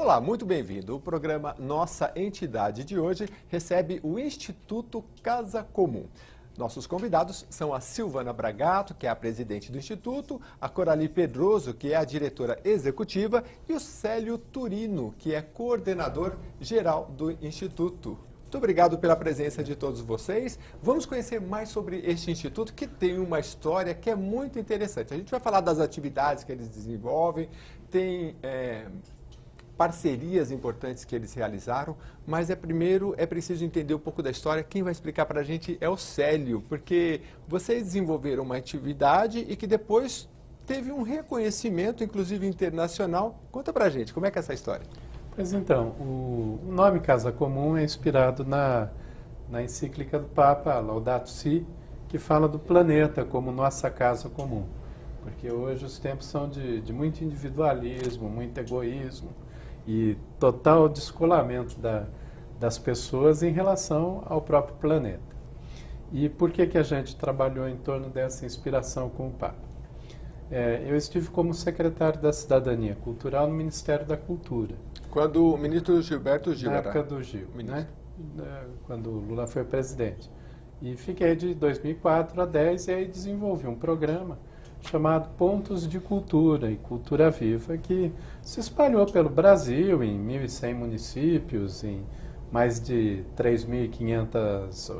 Olá, muito bem-vindo. O programa Nossa Entidade de hoje recebe o Instituto Casa Comum. Nossos convidados são a Silvana Bragato, que é a presidente do Instituto, a Corali Pedroso, que é a diretora executiva, e o Célio Turino, que é coordenador geral do Instituto. Muito obrigado pela presença de todos vocês. Vamos conhecer mais sobre este instituto, que tem uma história que é muito interessante. A gente vai falar das atividades que eles desenvolvem, tem parcerias importantes que eles realizaram, mas primeiro é preciso entender um pouco da história. Quem vai explicar para a gente é o Célio, porque vocês desenvolveram uma atividade e que depois teve um reconhecimento, inclusive internacional. Conta para a gente, como é que é essa história? Pois então, o nome Casa Comum é inspirado na encíclica do Papa, Laudato Si, que fala do planeta como nossa casa comum. Porque hoje os tempos são de muito individualismo, muito egoísmo e total descolamento das pessoas em relação ao próprio planeta. E por que a gente trabalhou em torno dessa inspiração com o Papa? Eu estive como secretário da Cidadania Cultural no Ministério da Cultura. Quando o ministro Gilberto Gil Na era... época do Gil, né? Quando o Lula foi presidente. E fiquei de 2004 a 2010 e aí desenvolvi um programa chamado Pontos de Cultura e Cultura Viva, que se espalhou pelo Brasil em 1.100 municípios, em mais de 3.500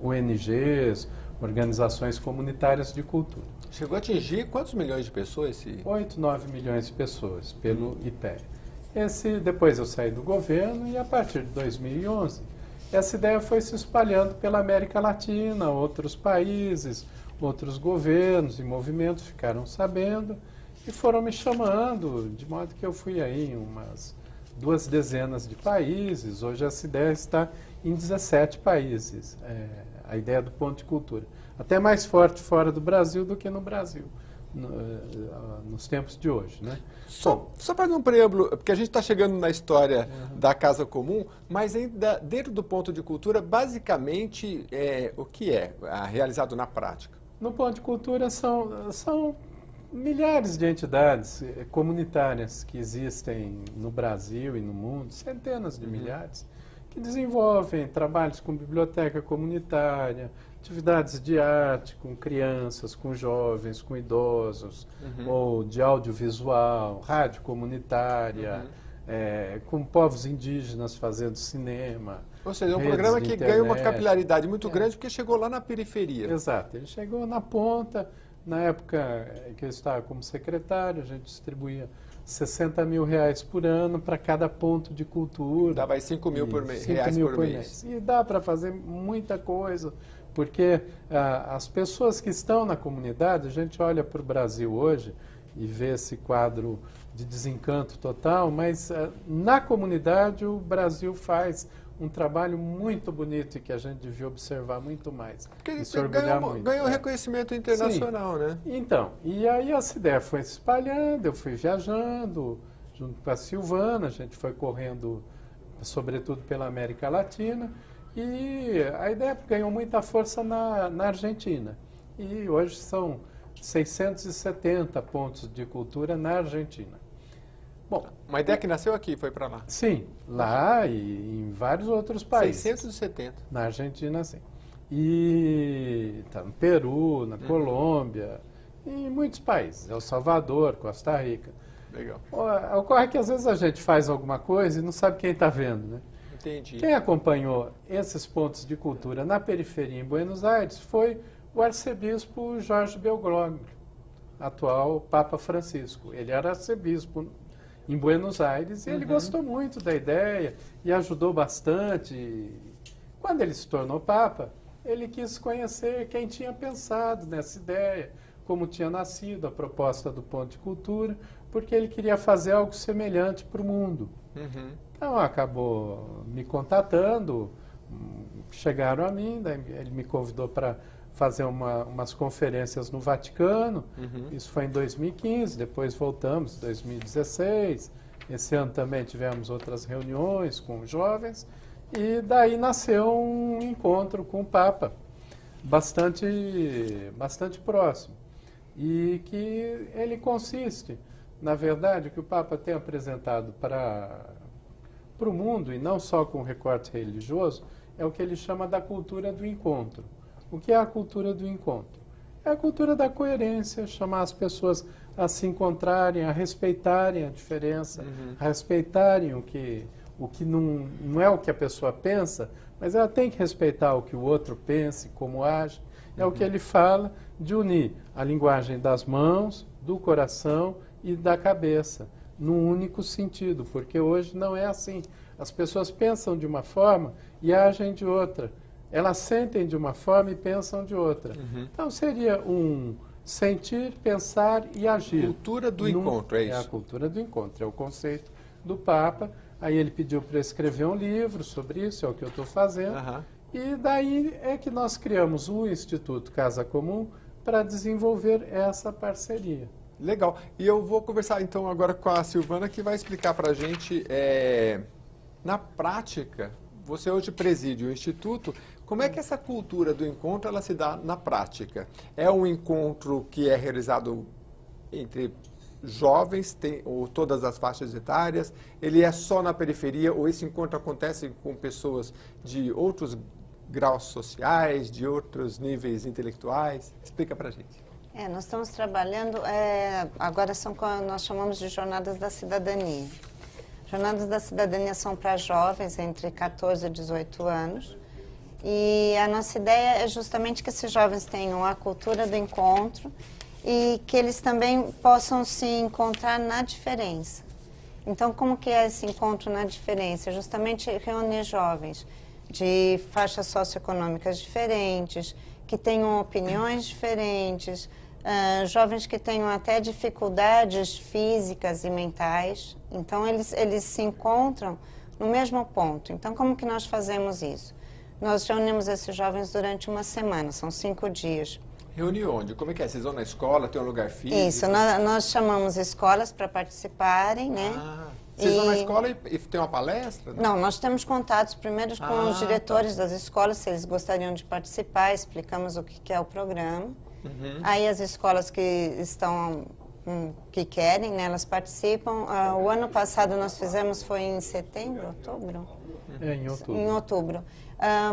ONGs, organizações comunitárias de cultura. Chegou a atingir quantos milhões de pessoas? 8, 9 milhões de pessoas pelo IPEA. Depois eu saí do governo e a partir de 2011 essa ideia foi se espalhando pela América Latina, outros países, outros governos e movimentos ficaram sabendo e foram me chamando, de modo que eu fui aí em umas 2 dezenas de países. Hoje essa ideia está em 17 países, a ideia do ponto de cultura. Até mais forte fora do Brasil do que no Brasil. Nos tempos de hoje, né? Só fazer um preâmbulo, porque a gente está chegando na história da Casa Comum, mas ainda dentro do ponto de cultura, basicamente, o que é realizado na prática? No ponto de cultura são milhares de entidades comunitárias que existem no Brasil e no mundo, centenas de milhares, que desenvolvem trabalhos com biblioteca comunitária, atividades de arte com crianças, com jovens, com idosos, ou de audiovisual, rádio comunitária, com povos indígenas fazendo cinema. Ou seja, é um programa que ganha uma capilaridade muito grande porque chegou lá na periferia. Exato, ele chegou na ponta. Na época que eu estava como secretário, a gente distribuía R$60 mil por ano para cada ponto de cultura. Dava aí 5 mil reais por mês. E dá para fazer muita coisa, porque as pessoas que estão na comunidade, a gente olha para o Brasil hoje e vê esse quadro de desencanto total, mas na comunidade o Brasil faz um trabalho muito bonito e que a gente devia observar muito mais. Porque ele ganhou reconhecimento internacional, né? Então, e aí essa ideia foi se espalhando, eu fui viajando junto com a Silvana, a gente foi correndo, sobretudo pela América Latina, e a ideia ganhou muita força na Argentina. E hoje são 670 pontos de cultura na Argentina. Bom, uma ideia que nasceu aqui, foi para lá? Sim, lá e em vários outros países. 670. Na Argentina, sim. E tá no Peru, na Colômbia, e em muitos países. El Salvador, Costa Rica. Legal. Ocorre que às vezes a gente faz alguma coisa e não sabe quem está vendo, né? Entendi. Quem acompanhou esses pontos de cultura na periferia em Buenos Aires foi o arcebispo Jorge Bergoglio, atual Papa Francisco. Ele era arcebispo em Buenos Aires e ele gostou muito da ideia e ajudou bastante. Quando ele se tornou Papa, ele quis conhecer quem tinha pensado nessa ideia, como tinha nascido a proposta do ponto de cultura, porque ele queria fazer algo semelhante para o mundo. Então acabou me contatando, chegaram a mim, daí ele me convidou para fazer umas conferências no Vaticano. Isso foi em 2015, depois voltamos em 2016. Esse ano também tivemos outras reuniões com jovens e daí nasceu um encontro com o Papa, bastante próximo, e que ele consiste Na verdade, o que o Papa tem apresentado para o mundo, e não só com recorte religioso, é o que ele chama da cultura do encontro. O que é a cultura do encontro? É a cultura da coerência, chamar as pessoas a se encontrarem, a respeitarem a diferença, a respeitarem o que não é o que a pessoa pensa, mas ela tem que respeitar o que o outro pensa e como age. É o que ele fala de unir a linguagem das mãos, do coração e da cabeça, num único sentido, porque hoje não é assim. As pessoas pensam de uma forma e agem de outra. Elas sentem de uma forma e pensam de outra. Então seria um sentir, pensar e agir. Cultura do encontro, é isso? É a cultura do encontro, é o conceito do Papa. Aí ele pediu para escrever um livro sobre isso, é o que eu estou fazendo. E daí é que nós criamos o Instituto Casa Comum para desenvolver essa parceria. Legal. E eu vou conversar então agora com a Silvana, que vai explicar para a gente, na prática, você hoje preside o Instituto, como é que essa cultura do encontro ela se dá na prática? É um encontro que é realizado entre jovens, ou todas as faixas etárias? Ele é só na periferia ou esse encontro acontece com pessoas de outros graus sociais, de outros níveis intelectuais? Explica para a gente. Nós estamos trabalhando, agora são nós chamamos de Jornadas da Cidadania. Jornadas da Cidadania são para jovens entre 14 e 18 anos. E a nossa ideia é justamente que esses jovens tenham a cultura do encontro e que eles também possam se encontrar na diferença. Então, como que é esse encontro na diferença? Justamente reunir jovens de faixas socioeconômicas diferentes, que tenham opiniões diferentes, jovens que tenham até dificuldades físicas e mentais. Então, eles se encontram no mesmo ponto. Então, como que nós fazemos isso? Nós reunimos esses jovens durante uma semana, são 5 dias. Reúne onde? Como é que é? Vocês vão na escola, tem um lugar físico? Isso, nós chamamos escolas para participarem, né? Vocês vão na escola e tem uma palestra? Não, nós temos contatos primeiro com os diretores das escolas, se eles gostariam de participar, explicamos o que é o programa. Aí as escolas que querem, né, elas participam. O ano passado nós fizemos, foi em setembro, outubro? Em outubro. Em outubro.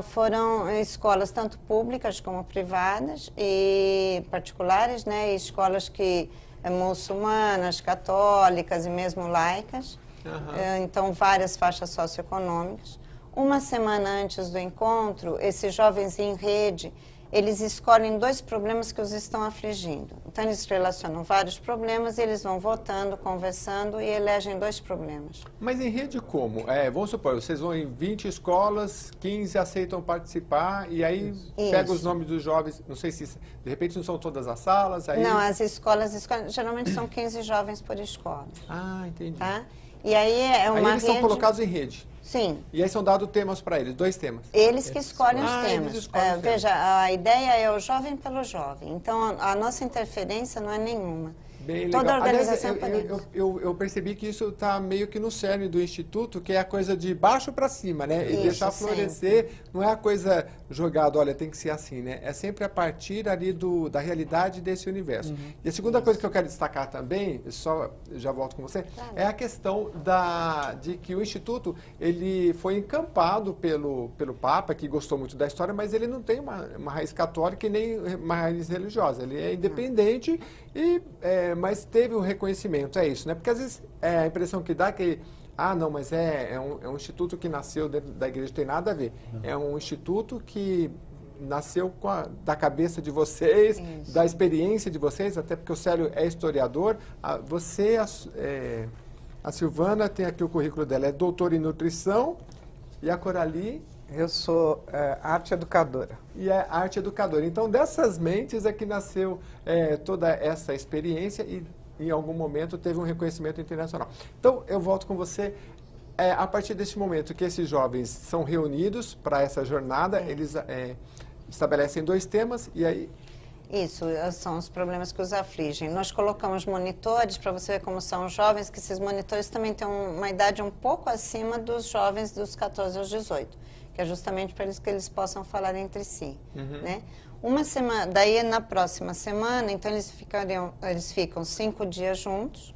Foram escolas tanto públicas como privadas e particulares, né, e escolas muçulmanas, católicas e mesmo laicas. Então, várias faixas socioeconômicas. Uma semana antes do encontro, esses jovens em rede, eles escolhem 2 problemas que os estão afligindo. Então, eles relacionam vários problemas e eles vão votando, conversando e elegem 2 problemas. Mas em rede como? Vamos supor, vocês vão em 20 escolas, 15 aceitam participar e aí pega os nomes dos jovens, não sei se, de repente não são todas as salas? Aí... Não, as escolas geralmente são 15 jovens por escola. Entendi. Tá? E aí é uma aí eles são colocados em rede? Sim. E aí são dados temas para eles, 2 temas? Eles que escolhem os temas. Eles escolhem os temas. Veja, a ideia é o jovem pelo jovem. Então, a nossa interferência não é nenhuma. Bem Toda legal. a organização Aliás, eu percebi que isso está meio que no cerne do Instituto, que é a coisa de baixo para cima, né? E deixar florescer, não é a coisa jogada, olha, tem que ser assim, né? É sempre a partir ali da realidade desse universo. E a segunda coisa que eu quero destacar também, já volto com você, é a questão de que o Instituto, ele foi encampado pelo Papa, que gostou muito da história, mas ele não tem uma raiz católica e nem uma raiz religiosa. Ele é independente mas teve o reconhecimento, é isso, né? Porque às vezes a impressão que dá é que, não, mas é um instituto que nasceu dentro da igreja, não tem nada a ver. É um instituto que nasceu da cabeça de vocês, da experiência de vocês, até porque o Célio é historiador. A Silvana tem aqui o currículo dela, é doutora em nutrição, e a Corali... Eu sou arte educadora. E é arte educadora. Então, dessas mentes é que nasceu toda essa experiência e, em algum momento, teve um reconhecimento internacional. Então, eu volto com você. A partir desse momento que esses jovens são reunidos para essa jornada, eles estabelecem 2 temas e aí... Isso, são os problemas que os afligem. Nós colocamos monitores, para você ver como são jovens, que esses monitores também têm uma idade um pouco acima dos jovens dos 14 aos 18. Que é justamente para que eles possam falar entre si, né? Uma semana, daí na próxima semana, então eles ficam 5 dias juntos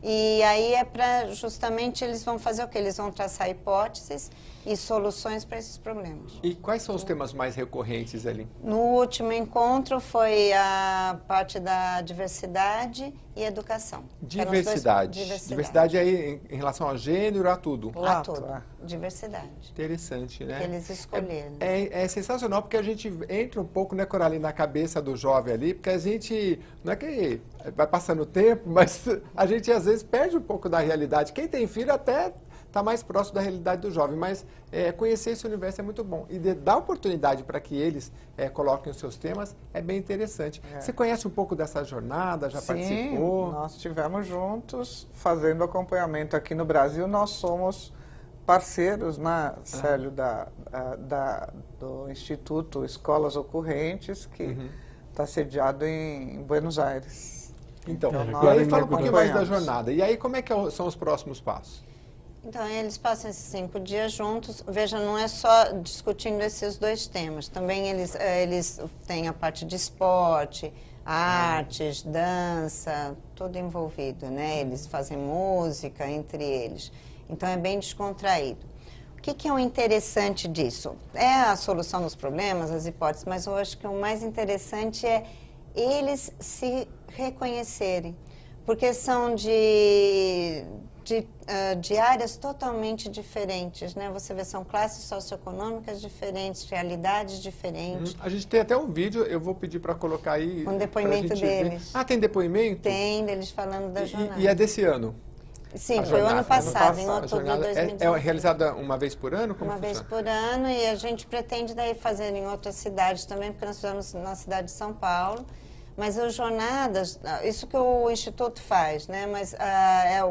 E aí é para, justamente, eles vão fazer o quê? Eles vão traçar hipóteses e soluções para esses problemas. E quais são os temas mais recorrentes ali? No último encontro foi a parte da diversidade e educação. Diversidade. Diversidade aí em relação ao gênero, a tudo. A tudo. Diversidade. Interessante, né? Que eles escolheram. É sensacional porque a gente entra um pouco, né, Coraline, na cabeça do jovem ali, porque a gente, não é que vai passando o tempo, mas a gente às vezes perde um pouco da realidade. Quem tem filho até está mais próximo da realidade do jovem, mas conhecer esse universo é muito bom. E dar oportunidade para que eles coloquem os seus temas é bem interessante. Você conhece um pouco dessa jornada, já participou? Sim, nós estivemos juntos fazendo acompanhamento aqui no Brasil. Nós somos parceiros, né, Célio, do Instituto Escolas Ocorrentes, que está sediado em Buenos Aires. Então e aí fala um pouquinho mais da jornada. E aí como é que são os próximos passos? Então, eles passam esses 5 dias juntos. Veja, não é só discutindo esses 2 temas. Também eles têm a parte de esporte, artes, dança, tudo envolvido, né? Eles fazem música entre eles. Então, é bem descontraído. O que é o interessante disso? É a solução dos problemas, as hipóteses, mas eu acho que o mais interessante é eles se reconhecerem. Porque são de áreas totalmente diferentes, né? Você vê, são classes socioeconômicas diferentes, realidades diferentes. A gente tem até um vídeo, eu vou pedir para colocar aí. Um depoimento deles. Ah, tem depoimento? Tem, deles falando da jornada. E é desse ano? Sim, foi o ano passado, em outubro de 2019. É realizada uma vez por ano? Como uma vez por ano, e a gente pretende daí fazer em outras cidades também, porque nós fizemos na cidade de São Paulo. Mas as jornadas, isso que o Instituto faz, né? Mas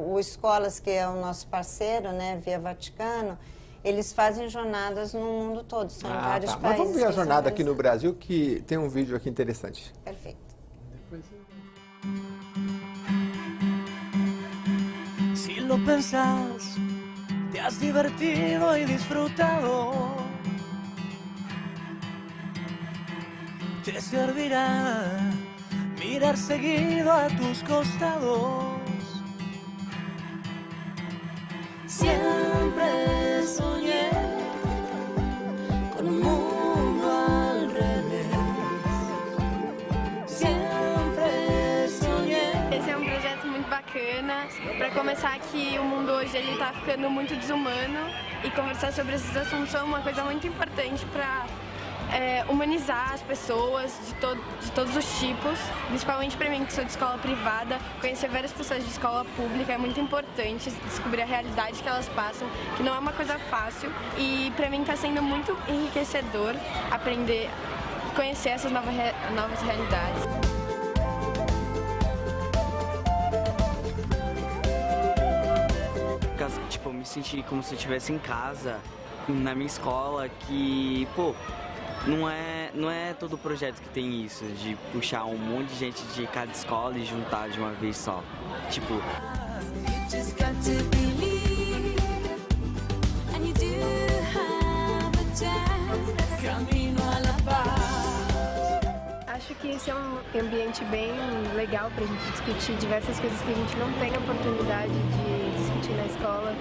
o Escolas, que é o nosso parceiro, né, via Vaticano, eles fazem jornadas no mundo todo, são em vários países. Mas vamos ver a jornada aqui no Brasil, que tem um vídeo aqui interessante. Perfeito. Si lo pensás, te has divertido y disfrutado. Te servirá mirar seguido a tus costados. Siempre soñé con un mundo al revés. Sempre sonhei. Esse é um projeto muito bacana. Para começar, que o mundo hoje ele está ficando muito desumano e conversar sobre esses assuntos é uma coisa muito importante para humanizar as pessoas de todos os tipos, principalmente para mim que sou de escola privada. Conhecer várias pessoas de escola pública é muito importante, descobrir a realidade que elas passam, que não é uma coisa fácil, e para mim está sendo muito enriquecedor aprender, conhecer essas novas realidades. Tipo, eu me senti como se eu estivesse em casa, na minha escola, que, pô, não é todo projeto que tem isso, de puxar um monte de gente de cada escola e juntar de uma vez só. Tipo... Acho que esse é um ambiente bem legal para a gente discutir diversas coisas que a gente não tem a oportunidade de discutir na escola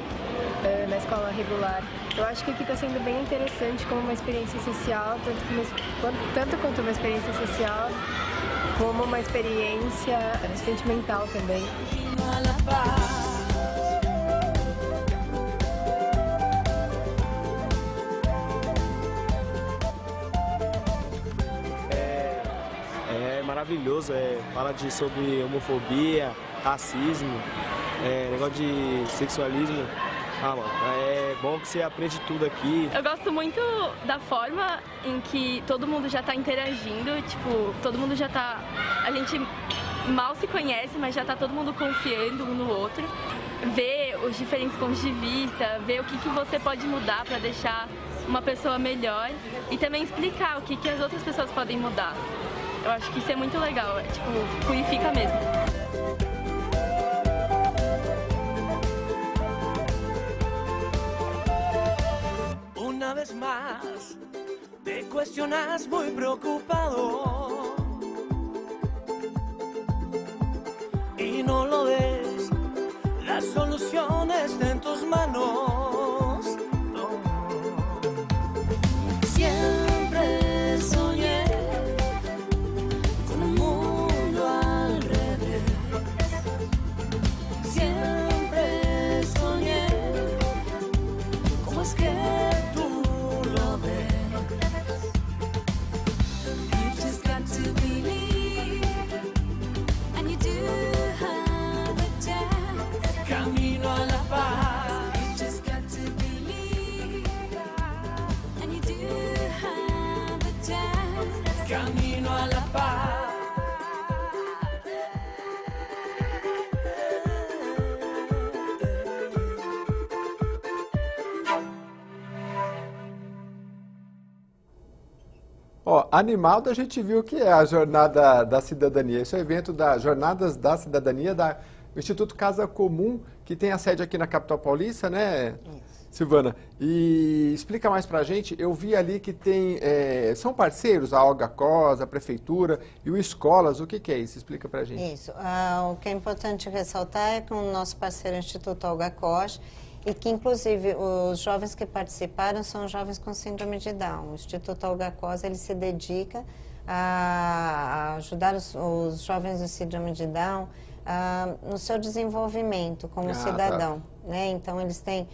regular. Eu acho que aqui está sendo bem interessante como uma experiência social, tanto quanto uma experiência social, como uma experiência sentimental também. É maravilhoso, fala sobre homofobia, racismo, negócio de sexualismo. Mano, é bom que você aprende tudo aqui. Eu gosto muito da forma em que todo mundo já tá interagindo, tipo, todo mundo já tá... A gente mal se conhece, mas já tá todo mundo confiando um no outro. Ver os diferentes pontos de vista, ver o que você pode mudar para deixar uma pessoa melhor e também explicar o que as outras pessoas podem mudar. Eu acho que isso é muito legal, tipo, purifica mesmo. Una vez más, te cuestionas muy preocupado y no lo ves solución está en tus manos. Siempre soñé con un mundo al revés. Siempre soñé cómo es que tú lo ves. You just got to believe, and you do have a chance. Camino a la paz. You just got to believe, and you do have a chance. Camino a la paz. Ó, animado a gente viu que é a Jornada da Cidadania. Esse é o evento das Jornadas da Cidadania do Instituto Casa Comum, que tem a sede aqui na capital paulista, né, Silvana? E explica mais pra gente, eu vi ali que tem, são parceiros, a Olga Cosa, a Prefeitura e o Escolas, o que é isso? Explica pra gente. Isso. O que é importante ressaltar é que o nosso parceiro é o Instituto Olga Cosa, e que, inclusive, os jovens que participaram são jovens com síndrome de Down. O Instituto Olga Cosa, ele se dedica a ajudar os jovens com síndrome de Down no seu desenvolvimento como cidadão, né? Então, eles têm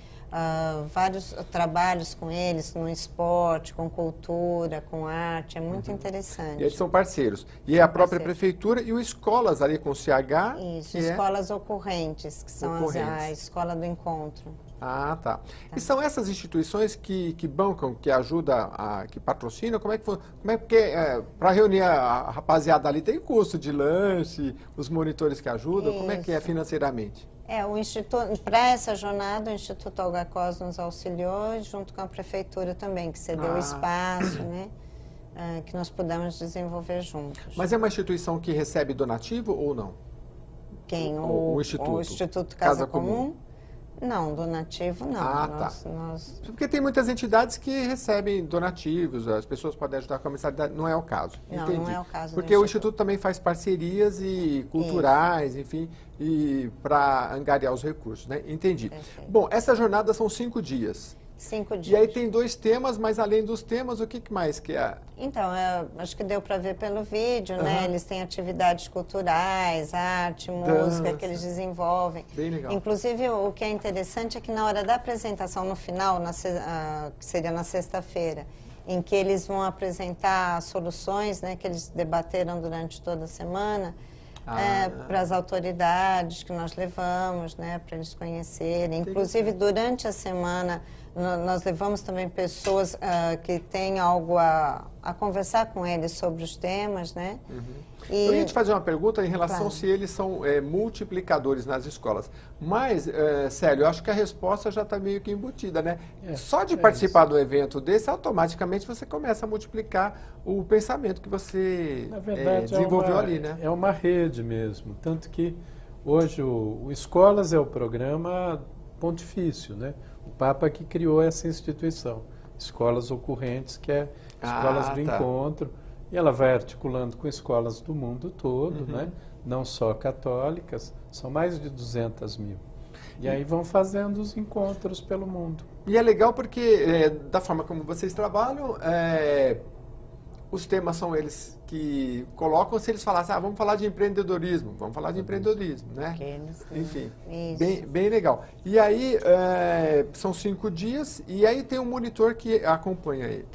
vários trabalhos com eles, no esporte, com cultura, com arte, é muito interessante. E eles são parceiros. E a própria Prefeitura e o Escolas ali com o CH. Isso, escolas ocorrentes, que são a escola do encontro. Ah, tá. E são essas instituições que bancam, que ajudam, que patrocinam? Como é que foi? Porque para reunir a rapaziada ali tem custo de lanche, os monitores que ajudam, como é que é financeiramente? O Instituto, para essa jornada, o Instituto Olga Cosa nos auxiliou, junto com a Prefeitura também, que cedeu espaço, né, que nós pudemos desenvolver juntos. Mas é uma instituição que recebe donativo ou não? Quem? O Instituto? O Instituto Casa Comum? Não, donativo não. Tá. Porque tem muitas entidades que recebem donativos, as pessoas podem ajudar com a mensalidade, não é o caso. Não, entendi. não é o caso. Porque o Instituto também faz parcerias e culturais, enfim, e para angariar os recursos, né? Entendi. Perfeito. Bom, essa jornada são 5 dias. 5 dias. E aí tem 2 temas, mas além dos temas, o que mais que é? Então, acho que deu para ver pelo vídeo, né? Eles têm atividades culturais, arte, música que eles desenvolvem. Bem legal. Inclusive, o que é interessante é que na hora da apresentação, no final, que seria na sexta-feira, em que eles vão apresentar soluções, né, que eles debateram durante toda a semana, para as autoridades que nós levamos, né, para eles conhecerem. Inclusive, durante a semana, nós levamos também pessoas que têm algo a conversar com eles sobre os temas, né? Eu ia te fazer uma pergunta em relação se eles são multiplicadores nas escolas. Mas, Célio, eu acho que a resposta já está meio que embutida, né? Só de participar do evento desse, automaticamente você começa a multiplicar o pensamento que você desenvolveu ali, né? É uma rede mesmo. Tanto que hoje o Escolas é o programa pontifício, né? O Papa que criou essa instituição, Escolas Ocorrentes, que é Escolas do Encontro, e ela vai articulando com escolas do mundo todo, né? Não só católicas, são mais de 200 mil. E aí vão fazendo os encontros pelo mundo. E é legal porque, da forma como vocês trabalham, os temas são eles que colocam, se eles falassem, vamos falar de empreendedorismo, né? Enfim, bem legal. E aí, são 5 dias, e aí tem um monitor que acompanha ele.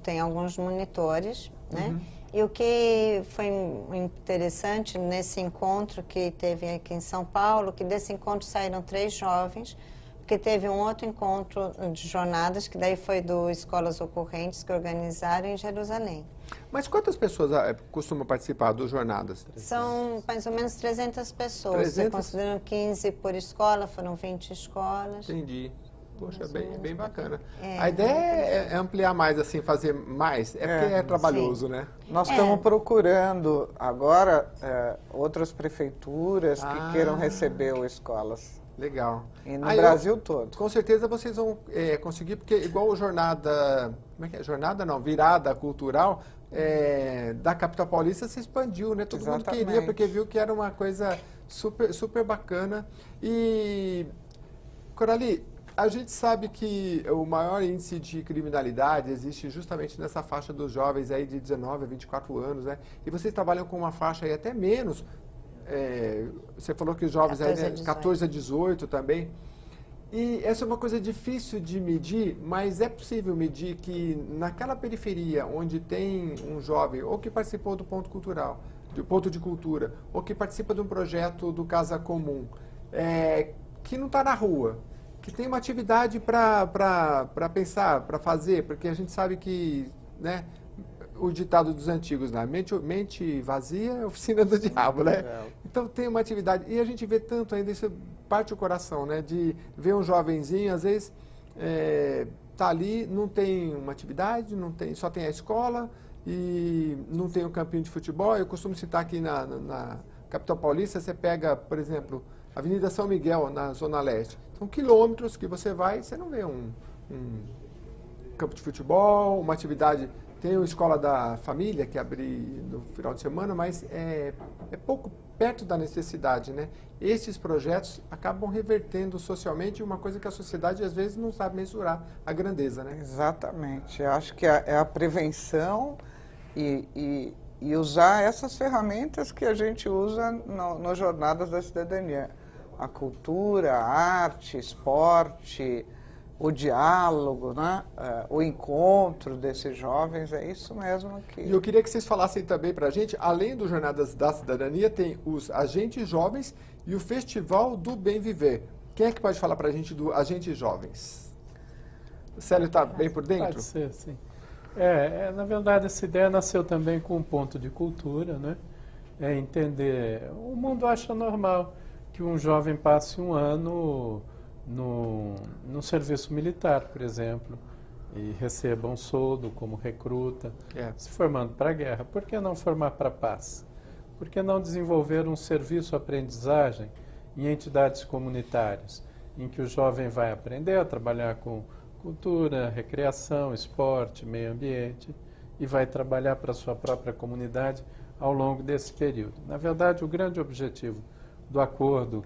Tem alguns monitores, né? E o que foi interessante nesse encontro que teve aqui em São Paulo, que desse encontro saíram 3 jovens, porque teve um outro encontro de jornadas, que daí foi do Escolas Ocorrentes, que organizaram em Jerusalém. Mas quantas pessoas costumam participar dos jornadas? São mais ou menos 300 pessoas. Considerando 15 por escola, foram 20 escolas. Entendi. Poxa, bem bacana. A ideia é ampliar mais, assim, fazer mais. Porque é trabalhoso, né? Nós estamos procurando agora outras prefeituras que queiram receber o Escolas. Legal. E no Brasil todo. Com certeza vocês vão conseguir, porque igual jornada, como é que é? Jornada não, virada cultural da capital paulista se expandiu, né? Todo mundo queria, porque viu que era uma coisa Super, super bacana. E, Coralie, a gente sabe que o maior índice de criminalidade existe justamente nessa faixa dos jovens aí de 19 a 24 anos, né? E vocês trabalham com uma faixa aí até menos. Você falou que os jovens 14 a aí, 18. 14 a 18 também. E essa é uma coisa difícil de medir, mas é possível medir que naquela periferia onde tem um jovem ou que participou do ponto cultural, do ponto de cultura, ou que participa de um projeto do Casa Comum, que não está na rua, que tem uma atividade para pensar, para fazer, porque a gente sabe que, né, o ditado dos antigos, né? Mente vazia é oficina do diabo, né? Então tem uma atividade, e a gente vê tanto ainda, isso parte o coração, né? De ver um jovenzinho, às vezes, tá ali, não tem uma atividade, não tem, só tem a escola e não tem um campinho de futebol. Eu costumo citar aqui na capital paulista, você pega, por exemplo, a Avenida São Miguel, na Zona Leste. São quilômetros que você vai e você não vê um campo de futebol, uma atividade. Tem a Escola da Família, que abre no final de semana, mas é pouco perto da necessidade, né? Esses projetos acabam revertendo socialmente uma coisa que a sociedade às vezes não sabe mensurar, a grandeza, né? Exatamente. Eu acho que é a prevenção e usar essas ferramentas que a gente usa nas Jornadas da Cidadania. A cultura, a arte, esporte, o diálogo, né? O encontro desses jovens, é isso mesmo que... E eu queria que vocês falassem também para a gente, além dos Jornadas da Cidadania, tem os Agentes Jovens e o Festival do Bem Viver. Quem é que pode falar para a gente do Agentes Jovens? O Célio está bem por dentro? Pode ser, sim. Na verdade, essa ideia nasceu também com um ponto de cultura, né? Entender... O mundo acha normal que um jovem passe um ano no serviço militar, por exemplo, e receba um soldo como recruta, se formando para a guerra. Por que não formar para a paz? Por que não desenvolver um serviço-aprendizagem em entidades comunitárias, em que o jovem vai aprender a trabalhar com cultura, recreação, esporte, meio ambiente, e vai trabalhar para a sua própria comunidade ao longo desse período? Na verdade, o grande objetivo do acordo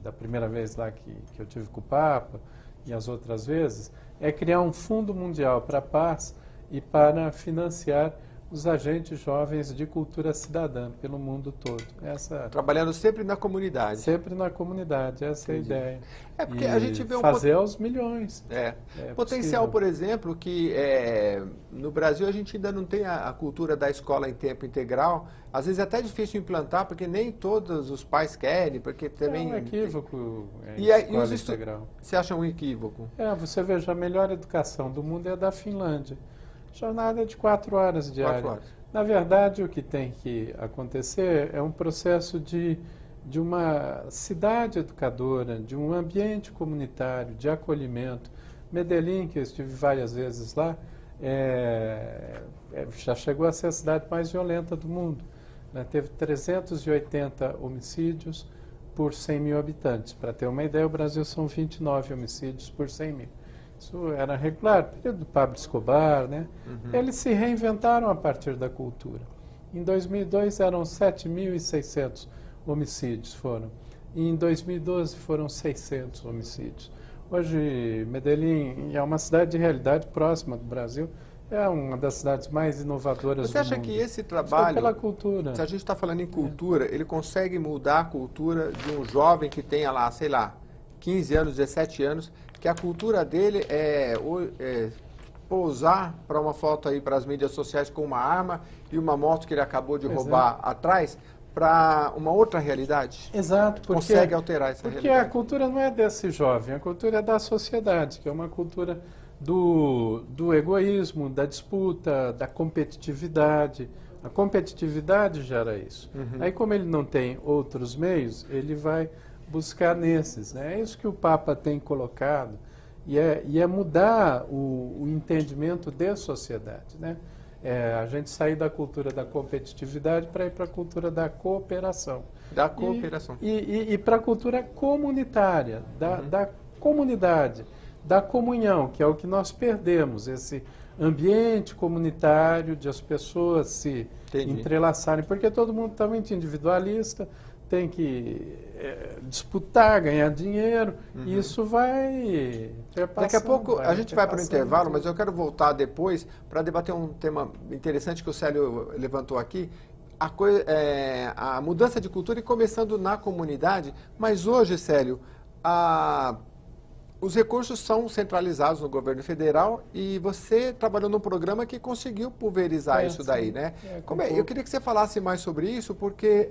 da primeira vez lá que eu tive com o Papa e as outras vezes, é criar um fundo mundial para a paz e para financiar os agentes jovens de cultura cidadã pelo mundo todo. Trabalhando sempre na comunidade. Sempre na comunidade, essa é a ideia. Porque a gente vê fazer aos milhões. Potencial, possível. Por exemplo, que no Brasil a gente ainda não tem a cultura da escola em tempo integral. Às vezes é até difícil implantar, porque nem todos os pais querem, porque também... É um equívoco escola integral. Você acha um equívoco? Você veja, a melhor educação do mundo é a da Finlândia. Jornada de 4 horas diárias. 4 horas. Na verdade, o que tem que acontecer é um processo de uma cidade educadora, de um ambiente comunitário, de acolhimento. Medellín, que eu estive várias vezes lá, já chegou a ser a cidade mais violenta do mundo. Teve 380 homicídios por 100 mil habitantes. Para ter uma ideia, o Brasil são 29 homicídios por 100 mil. Isso era regular, período do Pablo Escobar, né? Eles se reinventaram a partir da cultura. Em 2002 eram 7.600 homicídios foram. E em 2012 foram 600 homicídios. Hoje, Medellín é uma cidade de realidade próxima do Brasil. É uma das cidades mais inovadoras do mundo. Você acha que esse trabalho, pela cultura, se a gente está falando em cultura, ele consegue mudar a cultura de um jovem que tenha lá, sei lá, 15 anos, 17 anos, que a cultura dele é pousar para uma foto aí para as mídias sociais com uma arma e uma moto que ele acabou de roubar atrás, para uma outra realidade? Exato. Consegue alterar essa realidade? Porque a cultura não é desse jovem, a cultura é da sociedade, que é uma cultura do egoísmo, da disputa, da competitividade. A competitividade gera isso. Aí, como ele não tem outros meios, ele vai buscar nesses. Né? É isso que o Papa tem colocado, e é mudar o entendimento de sociedade. Né? A gente sair da cultura da competitividade para ir para a cultura da cooperação. Da cooperação. E para a cultura comunitária, da comunidade, da comunhão, que é o que nós perdemos, esse ambiente comunitário de as pessoas se entrelaçarem, porque todo mundo está muito individualista, tem que disputar, ganhar dinheiro, e isso vai perpassando. Daqui a pouco a gente vai para o perpassando intervalo, tudo. mas eu quero voltar depois para debater um tema interessante que o Célio levantou aqui, a mudança de cultura e começando na comunidade. Mas hoje, Célio, os recursos são centralizados no governo federal e você trabalhou num programa que conseguiu pulverizar isso daí, sim. né? Com Eu queria que você falasse mais sobre isso, porque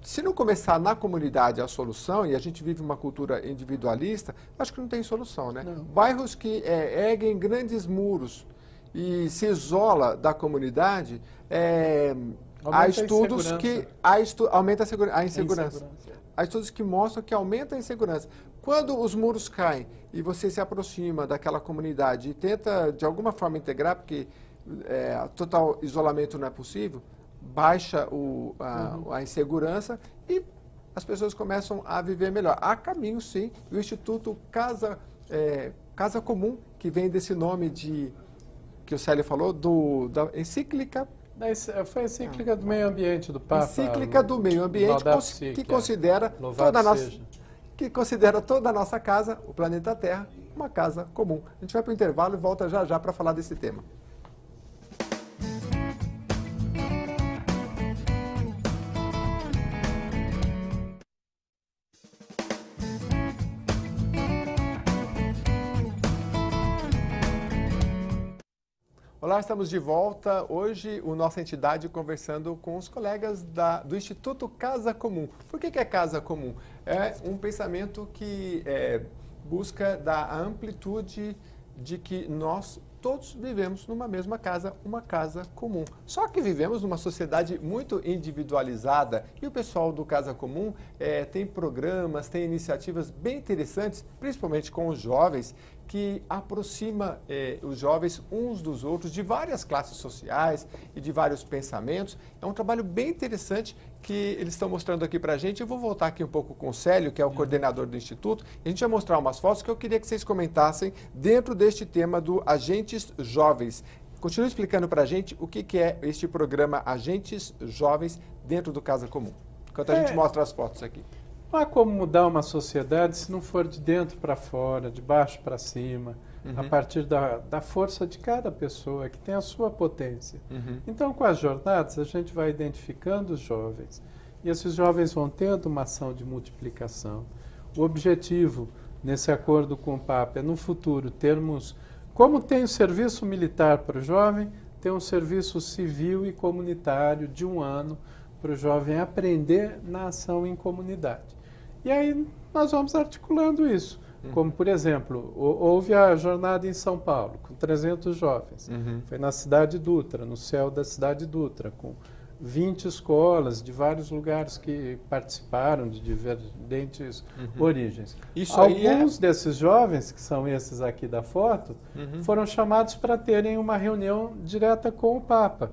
se não começar na comunidade a solução, e a gente vive uma cultura individualista, acho que não tem solução, né? Não. Bairros que erguem grandes muros e se isola da comunidade, há Aumenta a estudos insegurança. que aumenta a insegurança. Insegurança. Há estudos que mostram que aumenta a insegurança. Quando os muros caem e você se aproxima daquela comunidade e tenta, de alguma forma, integrar, porque total isolamento não é possível, baixa a insegurança e as pessoas começam a viver melhor. Há caminho, sim. O Instituto Casa Comum, que vem desse nome que o Célio falou, da encíclica. Foi a encíclica do meio ambiente do Papa. Encíclica do meio ambiente, que considera toda a nossa casa, o planeta Terra, uma casa comum. A gente vai para o intervalo e volta já já para falar desse tema. Olá, estamos de volta. Hoje, a nossa entidade conversando com os colegas do Instituto Casa Comum. Por que é Casa Comum? É um pensamento que busca dar a amplitude de que nós todos vivemos numa mesma casa, uma casa comum. Só que vivemos numa sociedade muito individualizada e o pessoal do Casa Comum tem programas, tem iniciativas bem interessantes, principalmente com os jovens, que aproxima os jovens uns dos outros, de várias classes sociais e de vários pensamentos. É um trabalho bem interessante que eles estão mostrando aqui para a gente. Eu vou voltar aqui um pouco com o Célio, que é o coordenador do Instituto. A gente vai mostrar umas fotos que eu queria que vocês comentassem dentro deste tema do Agentes Jovens. Continue explicando para a gente o que é este programa Agentes Jovens dentro do Casa Comum, enquanto a gente mostra as fotos aqui. Não há como mudar uma sociedade se não for de dentro para fora, de baixo para cima, a partir da força de cada pessoa, que tem a sua potência. Então, com as jornadas, a gente vai identificando os jovens. E esses jovens vão tendo uma ação de multiplicação. O objetivo, nesse acordo com o Papa, é no futuro termos, como tem o serviço militar para o jovem, tem um serviço civil e comunitário de 1 ano para o jovem aprender na ação em comunidade. E aí nós vamos articulando isso. Como, por exemplo, houve a jornada em São Paulo, com 300 jovens. Foi na Cidade Dutra, no céu da Cidade Dutra, com 20 escolas de vários lugares que participaram, de diferentes origens. Alguns desses jovens, que são esses aqui da foto, foram chamados para terem uma reunião direta com o Papa.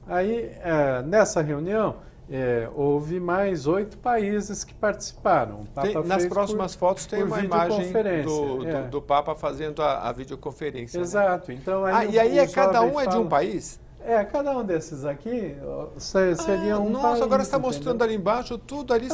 Aí, nessa reunião, houve mais 8 países que participaram. O Papa Nas próximas fotos tem uma imagem do Papa fazendo a videoconferência. Exato. Né? Então, E aí cada um é de um país? Cada um desses aqui seria um país. Nossa, agora você está mostrando ali embaixo, tudo ali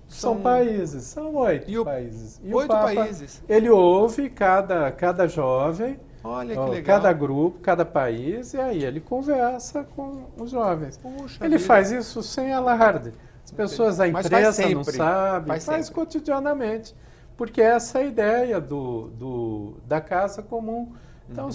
são países, são 8 países. E 8 países. Ele ouve cada jovem. Olha que legal. Cada grupo, cada país, e aí ele conversa com os jovens. Puxa ele vida. faz isso sem alarde. As pessoas da imprensa não sabem, faz cotidianamente. Porque essa é a ideia da Casa Comum. Então,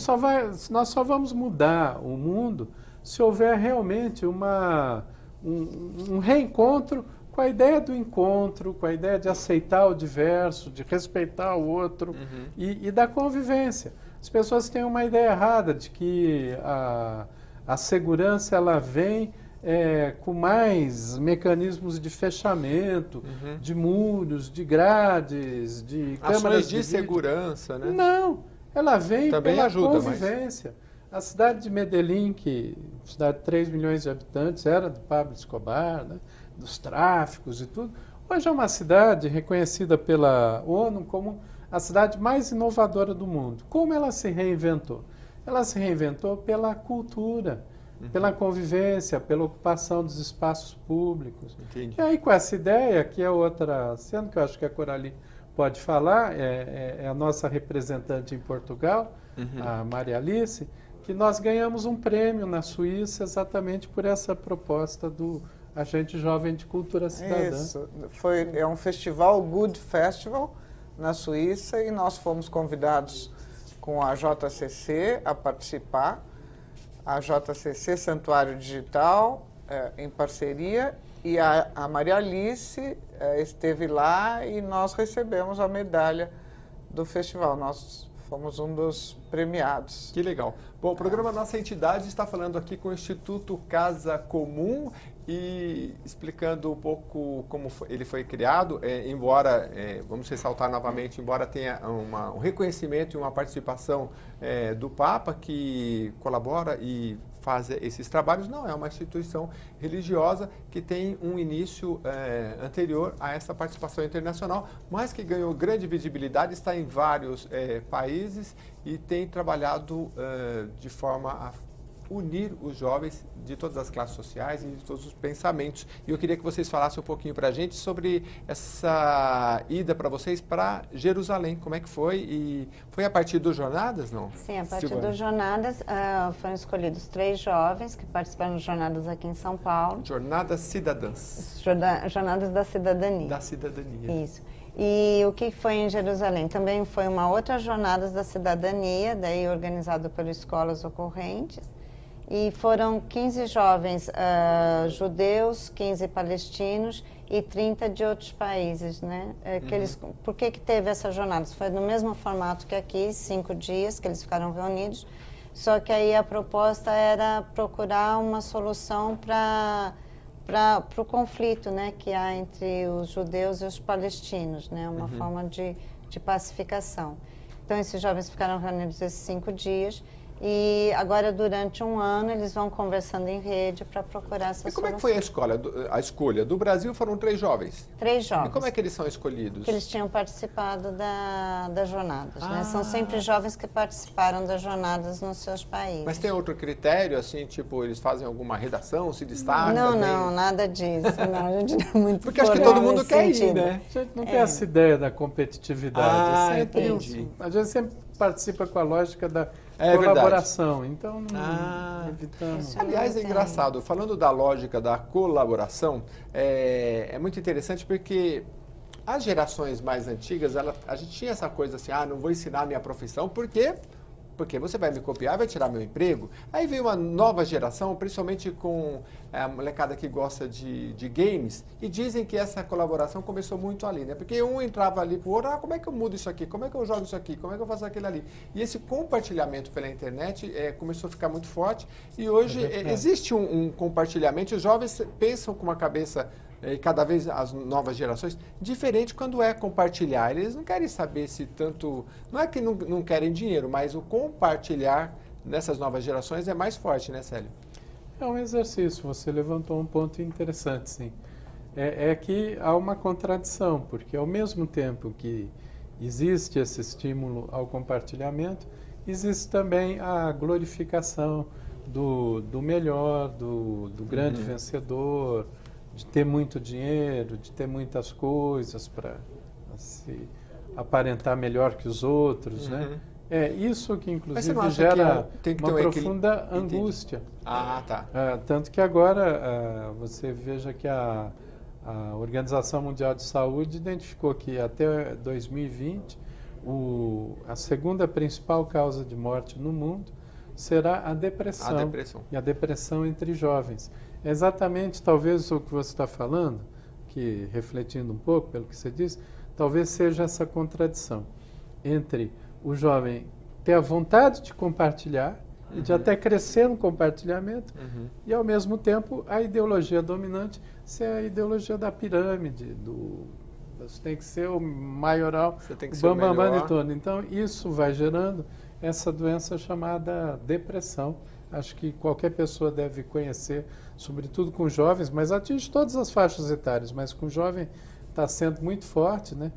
nós só vamos mudar o mundo se houver realmente um reencontro com a ideia do encontro, com a ideia de aceitar o diverso, de respeitar o outro e da convivência. As pessoas têm uma ideia errada de que a segurança ela vem com mais mecanismos de fechamento, de muros, de grades, de câmeras de segurança, né? Não, ela vem também pela ajuda, convivência. A cidade de Medellín, que cidade de 3 milhões de habitantes, era do Pablo Escobar, né, dos tráficos e tudo. Hoje é uma cidade reconhecida pela ONU como a cidade mais inovadora do mundo. Como ela se reinventou? Ela se reinventou pela cultura, pela convivência, pela ocupação dos espaços públicos. Entendi. E aí, com essa ideia, que é outra cena que eu acho que a Coralie pode falar, é a nossa representante em Portugal, a Maria Alice, que nós ganhamos um prêmio na Suíça exatamente por essa proposta do Agente Jovem de Cultura Cidadã. Isso, é um festival, o Good Festival, na Suíça, e nós fomos convidados com a JCC a participar, a JCC Santuário Digital, em parceria, e a Maria Alice esteve lá e nós recebemos a medalha do festival. Nós fomos um dos premiados. Que legal. Bom, o programa Nossa Entidade está falando aqui com o Instituto Casa Comum e explicando um pouco como ele foi criado, embora, vamos ressaltar novamente, embora tenha um reconhecimento e uma participação do Papa, que colabora e faz esses trabalhos, não é uma instituição religiosa que tem um início anterior a essa participação internacional, mas que ganhou grande visibilidade, está em vários países e tem trabalhado de forma a unir os jovens de todas as classes sociais e de todos os pensamentos. E eu queria que vocês falassem um pouquinho para a gente sobre essa ida para vocês para Jerusalém. Como é que foi? E foi a partir dos Jornadas, não? Sim, a partir Silvana? dos Jornadas foram escolhidos 3 jovens que participaram das Jornadas aqui em São Paulo. Jornadas Cidadãs. Jornadas da Cidadania. Da cidadania. Isso. E o que foi em Jerusalém? Também foi uma outra Jornadas da Cidadania, daí organizado pelas escolas ocorrentes. E foram 15 jovens judeus, 15 palestinos e 30 de outros países, né? Por que teve essa jornada? Foi no mesmo formato que aqui, 5 dias que eles ficaram reunidos, só que aí a proposta era procurar uma solução para o conflito, né, que há entre os judeus e os palestinos, né? Uma forma de pacificação. Então, esses jovens ficaram reunidos esses 5 dias. E agora, durante um ano, eles vão conversando em rede para procurar essa solução. E como é que foi a escolha? Do Brasil foram 3 jovens. 3 jovens. E como é que eles são escolhidos? Porque eles tinham participado das jornadas, né? São sempre jovens que participaram das jornadas nos seus países. Mas tem outro critério, assim, tipo, eles fazem alguma redação, se destacam? Não, nada disso. Não, a gente não é muito Porque acho que todo mundo quer ir, né? A gente não tem essa ideia da competitividade. Entendi. A gente sempre participa com a lógica da Verdade. colaboração. Então, não evitamos. Aliás, é engraçado, falando da lógica da colaboração, é muito interessante porque as gerações mais antigas, a gente tinha essa coisa assim, não vou ensinar a minha profissão, por quê? Porque você vai me copiar, vai tirar meu emprego. Aí veio uma nova geração, principalmente com a molecada que gosta de games, e dizem que essa colaboração começou muito ali, né? Porque um entrava ali pro outro, como é que eu mudo isso aqui? Como é que eu jogo isso aqui? Como é que eu faço aquilo ali? E esse compartilhamento pela internet começou a ficar muito forte, e hoje existe um compartilhamento, os jovens pensam com uma cabeça, e cada vez as novas gerações, diferente quando é compartilhar. Eles não querem saber se tanto... Não é que não querem dinheiro, mas o compartilhar nessas novas gerações é mais forte, né, Célio? É um exercício, você levantou um ponto interessante, sim. É que há uma contradição, porque ao mesmo tempo que existe esse estímulo ao compartilhamento, existe também a glorificação do melhor, do grande vencedor, de ter muito dinheiro, de ter muitas coisas para se aparentar melhor que os outros, né? É isso que, inclusive, gera uma profunda angústia. Tá. Tanto que agora, você veja que a Organização Mundial de Saúde identificou que até 2020, a segunda principal causa de morte no mundo será a depressão. E a depressão entre jovens. É exatamente, talvez, o que você está falando, que, refletindo um pouco pelo que você disse, talvez seja essa contradição entre o jovem ter a vontade de compartilhar, e de até crescer no compartilhamento, e, ao mesmo tempo, a ideologia dominante ser a ideologia da pirâmide, você tem que ser o maioral, o bambambam de todo. Então, isso vai gerando essa doença chamada depressão. Acho que qualquer pessoa deve conhecer, sobretudo com jovens, mas atinge todas as faixas etárias, mas com jovem está sendo muito forte, né?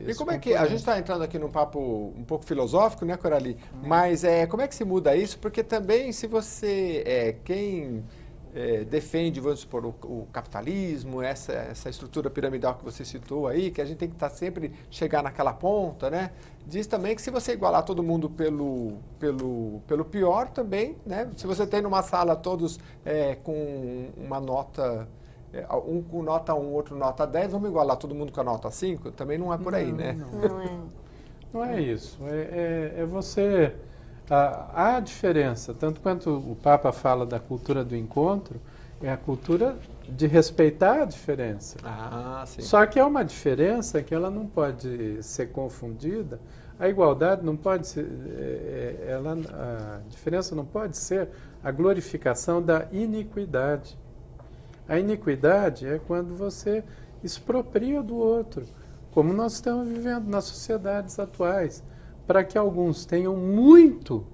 E como é que, a gente está entrando aqui num papo um pouco filosófico, né, Coralie? Mas como é que se muda isso? Porque também, se você, quem defende, vamos supor, o capitalismo, essa estrutura piramidal que você citou aí, que a gente tem que estar sempre, chegar naquela ponta, né? Diz também que se você igualar todo mundo pelo pior também, né? Se você tem numa sala todos com uma nota... um com nota 1, outro nota 10, vamos igualar todo mundo com a nota 5? Também não é por aí, né? Não é isso. É você... Há diferença, tanto quanto o Papa fala da cultura do encontro, é a cultura de respeitar a diferença. Ah, sim. Só que é uma diferença que ela não pode ser confundida. A igualdade não pode ser... a diferença não pode ser a glorificação da iniquidade. A iniquidade é quando você expropria do outro, como nós estamos vivendo nas sociedades atuais. Para que alguns tenham muito,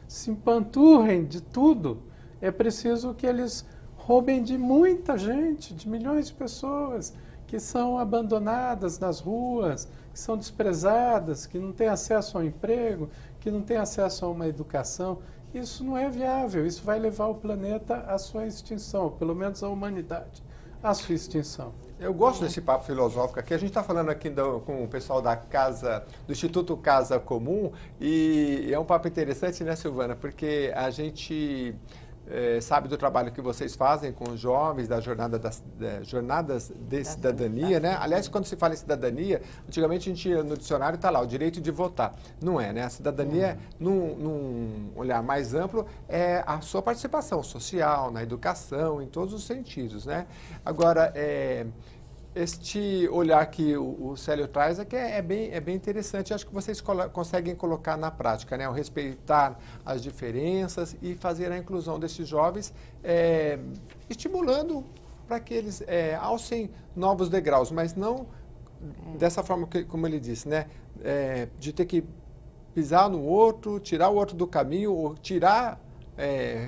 se empanturrem de tudo, é preciso que eles roubem de muita gente, de milhões de pessoas que são abandonadas nas ruas, que são desprezadas, que não têm acesso ao emprego, que não têm acesso a uma educação. Isso não é viável, isso vai levar o planeta à sua extinção, ou pelo menos a humanidade à sua extinção. Eu gosto desse papo filosófico aqui. A gente está falando aqui com o pessoal do Instituto Casa Comum, e é um papo interessante, né, Silvana? Porque a gente sabe do trabalho que vocês fazem com os jovens, das jornadas de cidadania, né? Aliás, quando se fala em cidadania, antigamente a gente ia no dicionário, está lá, o direito de votar. Não é, né? A cidadania, num olhar mais amplo, é a sua participação social, na educação, em todos os sentidos, né? Agora, este olhar que o Célio traz é bem interessante. Acho que vocês conseguem colocar na prática, né? O respeitar as diferenças e fazer a inclusão desses jovens, estimulando para que eles alcem novos degraus, mas não dessa forma como ele disse, né? De ter que pisar no outro, tirar o outro do caminho, ou tirar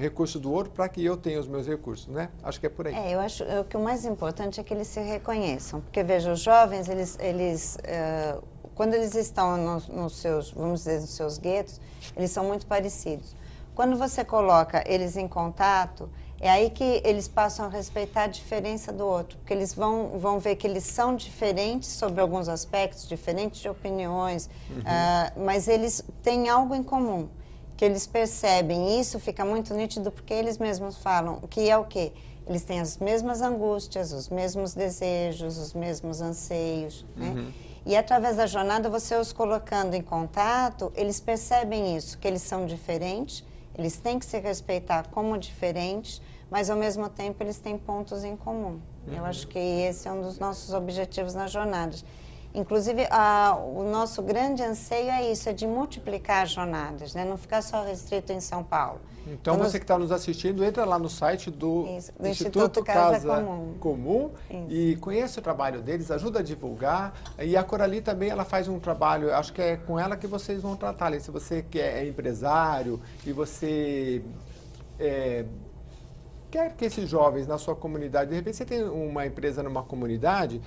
recursos do outro para que eu tenha os meus recursos, né? Acho que é por aí. Eu acho que o mais importante é que eles se reconheçam, porque veja, os jovens, quando eles estão nos seus, vamos dizer, nos seus guetos, eles são muito parecidos. Quando você coloca eles em contato, é aí que eles passam a respeitar a diferença do outro, porque eles vão ver que eles são diferentes sobre alguns aspectos, diferentes de opiniões, mas eles têm algo em comum. Que eles percebem, isso fica muito nítido porque eles mesmos falam, que é o quê? Eles têm as mesmas angústias, os mesmos desejos, os mesmos anseios, né? E através da jornada, você os colocando em contato, eles percebem isso, que eles são diferentes, eles têm que se respeitar como diferentes, mas ao mesmo tempo eles têm pontos em comum. Eu acho que esse é um dos nossos objetivos nas jornadas. Inclusive, o nosso grande anseio é isso, é de multiplicar as jornadas, né? Não ficar só restrito em São Paulo. Então, você que está nos assistindo, entra lá no site do Instituto Casa Comum e conheça o trabalho deles, ajuda a divulgar. E a Coralie também, ela faz um trabalho, acho que é com ela que vocês vão tratar. Se você que é empresário e você quer que esses jovens na sua comunidade, de repente você tem uma empresa numa comunidade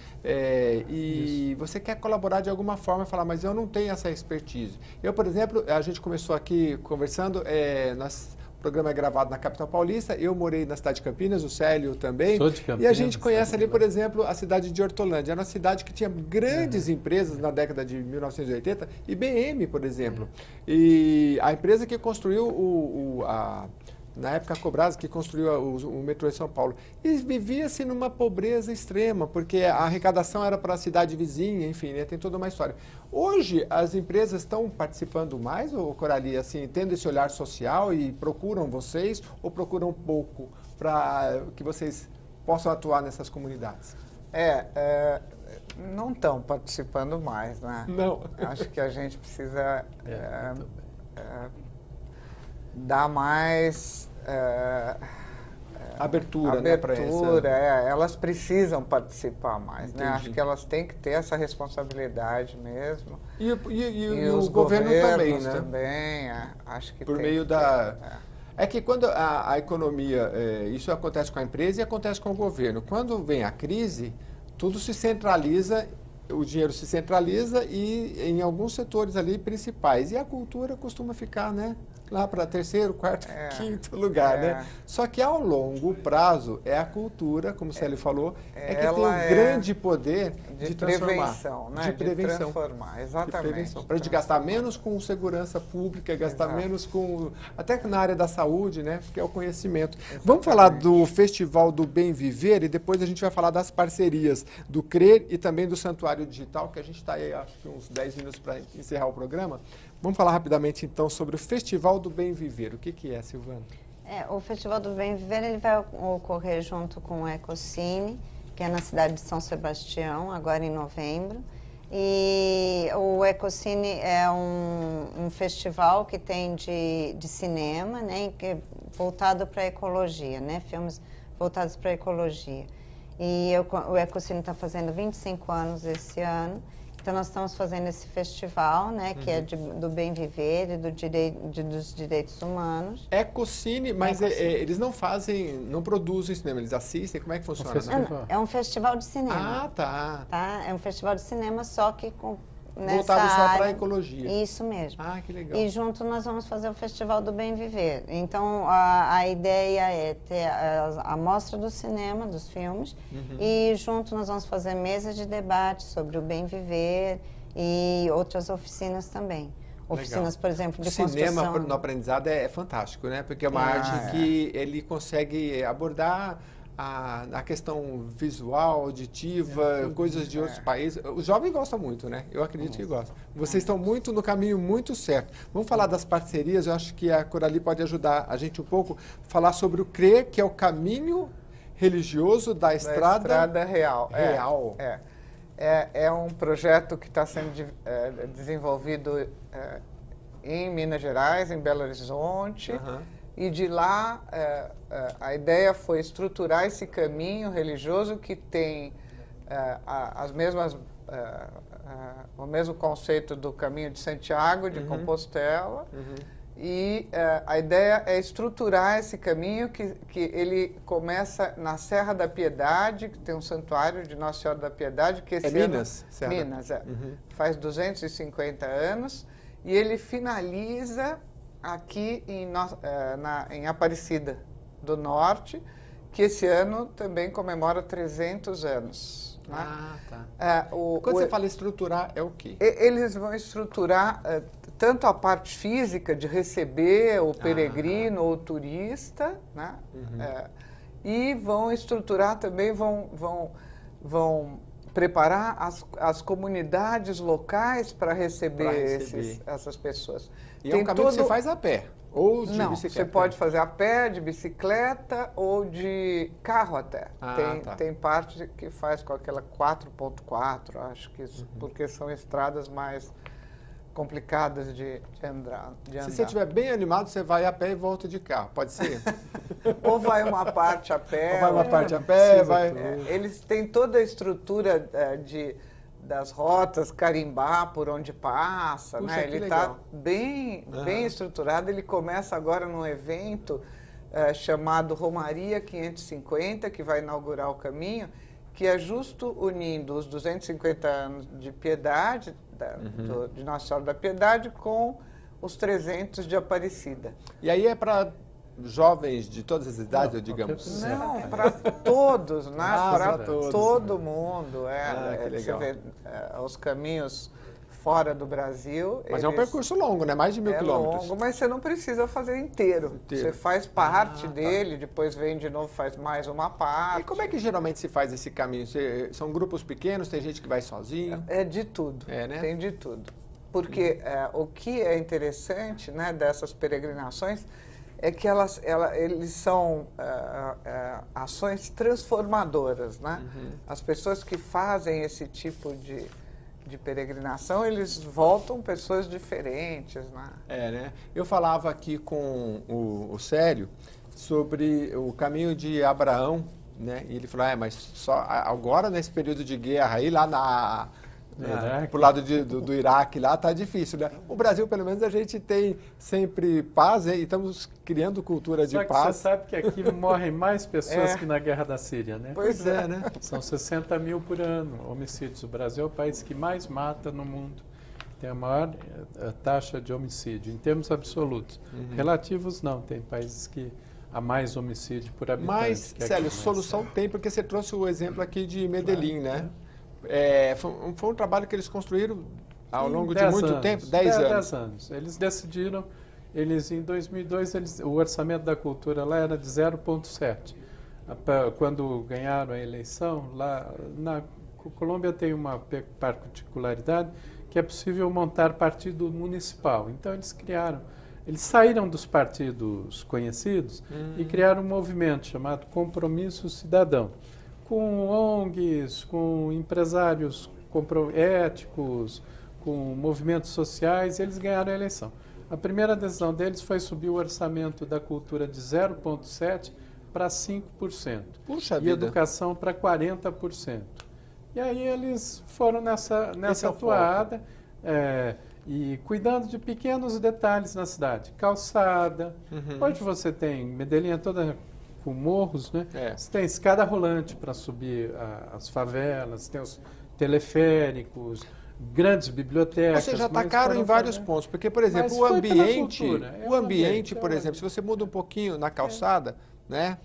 e você quer colaborar de alguma forma e falar, mas eu não tenho essa expertise. Eu, por exemplo, a gente começou aqui conversando, o programa é gravado na capital paulista, eu morei na cidade de Campinas, o Célio também. Sou de Campinas, e a gente conhece ali, por exemplo, a cidade de Hortolândia. Era uma cidade que tinha grandes empresas na década de 1980, IBM, por exemplo. E a empresa que construiu na época a Cobras, que construiu o metrô em São Paulo. E vivia-se numa pobreza extrema, porque a arrecadação era para a cidade vizinha, enfim, né, tem toda uma história. Hoje, as empresas estão participando mais, ou Coralie, assim, tendo esse olhar social e procuram vocês, ou procuram pouco para que vocês possam atuar nessas comunidades? Não estão participando mais, né? Não. Acho que a gente precisa dar mais abertura, né, para essa... elas precisam participar mais, né? Acho que elas têm que ter essa responsabilidade mesmo. E o governo também, né? Também, acho que por tem meio que da... É que quando a economia, isso acontece com a empresa e acontece com o governo. Quando vem a crise, tudo se centraliza o dinheiro se centraliza e em alguns setores ali principais. E a cultura costuma ficar, né? Lá para terceiro, quarto, quinto lugar, né? Só que ao longo prazo é a cultura, como o Célio falou, que tem um grande poder de transformar. Prevenção, né? De prevenção. De transformar, exatamente. Para a gente gastar menos com segurança pública, gastar menos com... Até na área da saúde, né? Porque é o conhecimento. Exatamente. Vamos falar do Festival do Bem Viver e depois a gente vai falar das parcerias do CRER e também do Santuário Digital, que a gente está aí, acho que uns 10 minutos para encerrar o programa. Vamos falar rapidamente, então, sobre o Festival do Bem Viver. O que é, Silvana? O Festival do Bem Viver ele vai ocorrer junto com o Ecocine, que é na cidade de São Sebastião, agora em novembro. E o Ecocine é um festival que tem de cinema, né, que é voltado para a ecologia, né, filmes voltados para a ecologia. E o Ecocine está fazendo 25 anos esse ano. Então, nós estamos fazendo esse festival, né, que é do bem viver e dos direitos humanos. Ecocine, mas eles não produzem cinema, eles assistem? Como é que funciona? É um festival de cinema. Ah, tá. É um festival de cinema, só que voltado só para a ecologia. Isso mesmo. Ah, que legal. E junto nós vamos fazer o Festival do Bem Viver. Então, a ideia é ter a mostra do cinema, dos filmes, e junto nós vamos fazer mesas de debate sobre o bem viver e outras oficinas também. Oficinas, por exemplo, de construção. O cinema no aprendizado é fantástico, né? Porque é uma arte que ele consegue abordar a questão visual, auditiva, coisas de outros países. Os jovens gostam muito, né? Eu acredito que gostam. Vocês estão muito no caminho muito certo. Vamos falar das parcerias. Eu acho que a Coralie pode ajudar a gente um pouco a falar sobre o CRER, que é o caminho religioso da Estrada Real. Real. É um projeto que está sendo desenvolvido em Minas Gerais, em Belo Horizonte. E de lá, a ideia foi estruturar esse caminho religioso que tem o mesmo conceito do caminho de Santiago, de Compostela. E a ideia é estruturar esse caminho que ele começa na Serra da Piedade, que tem um santuário de Nossa Senhora da Piedade. Que esse Minas? Minas, faz 250 anos. E ele finaliza aqui em Aparecida do Norte, que esse ano também comemora 300 anos. Né? Ah, tá. Quando você fala estruturar, é o quê? Eles vão estruturar tanto a parte física de receber o peregrino ou o turista, né? E vão estruturar também, vão preparar as comunidades locais para receber essas pessoas. E é um caminho que você faz a pé, ou de bicicleta? Você pode fazer a pé, de bicicleta ou de carro até. Tem parte que faz com aquela 4.4, acho que porque são estradas mais complicadas de andar. Se você estiver bem animado, você vai a pé e volta de carro, pode ser? Ou vai uma parte a pé. Ou vai uma parte a pé, eles têm toda a estrutura das rotas, carimbar por onde passa, Puxa, né? Ele está bem estruturado. Ele começa agora num evento chamado Romaria 550, que vai inaugurar o caminho, que é justo unindo os 250 anos de piedade, de Nossa Senhora da Piedade, com os 300 de Aparecida. E aí é para jovens de todas as idades, digamos? Não, para todos, né? Para todo mundo. Que legal. Você vê os caminhos fora do Brasil. Mas é um percurso longo, né? Mais de 1000 quilômetros. É longo, mas você não precisa fazer inteiro. Você faz parte dele, depois vem de novo, faz mais uma parte. E como é que geralmente se faz esse caminho? São grupos pequenos, tem gente que vai sozinho? É de tudo, né? Tem de tudo. Porque o que é interessante, né, dessas peregrinações é que eles são ações transformadoras, né? As pessoas que fazem esse tipo de peregrinação, eles voltam pessoas diferentes, né? Né? Eu falava aqui com o Célio sobre o caminho de Abraão, né? E ele falou, mas só agora nesse período de guerra, aí lá Pro lado do Iraque lá tá difícil, né? O Brasil, pelo menos, a gente tem sempre paz, né? E estamos criando cultura de Só que paz. você sabe que aqui morrem mais pessoas que na guerra da Síria, né? Pois é, né? São 60 mil por ano homicídios. O Brasil é o país que mais mata no mundo. Tem a maior taxa de homicídio, em termos absolutos. Relativos, não. Tem países que há mais homicídio por habitante. Mas, que aqui, Célio, mas- solução tem, porque você trouxe o exemplo aqui de Medellín, né? Foi um trabalho que eles construíram ao Em longo de 10 muito anos, tempo, 10 anos. 10 anos. Eles decidiram, em 2002, o orçamento da cultura lá era de 0,7. Quando ganharam a eleição, lá na Colômbia tem uma particularidade que é possível montar partido municipal. Então eles saíram dos partidos conhecidos e criaram um movimento chamado Compromisso Cidadão, com ONGs, com empresários éticos, com movimentos sociais, e eles ganharam a eleição. A primeira decisão deles foi subir o orçamento da cultura de 0,7% para 5%. Puxa E vida. educação para 40%. E aí eles foram nessa Esse é o toada, e cuidando de pequenos detalhes na cidade. Calçada. Hoje você tem, Medellín é toda com morros, né? Você tem escada rolante para subir as favelas, tem os teleféricos, grandes bibliotecas. Ou seja, está mas caro foram em vários fazer- pontos, porque, por exemplo, Mas o foi pela ambiente, cultura, é o o ambiente, ambiente, por é o exemplo, se você muda um pouquinho na calçada, né?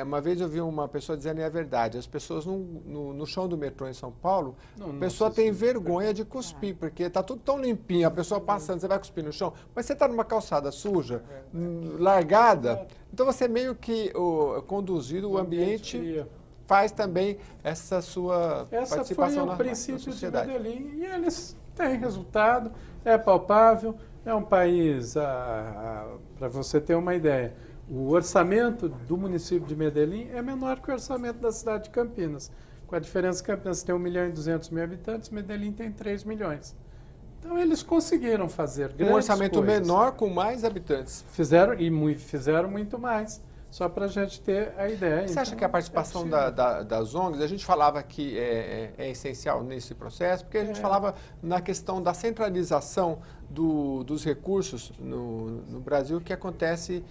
Uma vez eu vi uma pessoa dizendo, e é verdade, as pessoas no chão do metrô em São Paulo, a pessoa tem vergonha de cuspir, porque está tudo tão limpinho, a pessoa passando, você vai cuspir no chão, mas você está numa calçada suja, largada, então você meio que conduzido, o ambiente faz também essa sua Essa participação foi na o princípio de sociedade. Medellín, e eles têm resultado, é palpável, é um país, para você ter uma ideia, o orçamento do município de Medellín é menor que o orçamento da cidade de Campinas. Com a diferença que Campinas tem 1.200.000 habitantes, Medellín tem 3 milhões. Então eles conseguiram fazer grandes Um orçamento coisas. menor com mais habitantes. Fizeram fizeram muito mais, só para a gente ter a ideia. Você acha Então, que a participação é possível. das ONGs, a gente falava que é essencial nesse processo, porque a gente falava na questão da centralização dos recursos no Brasil, que acontece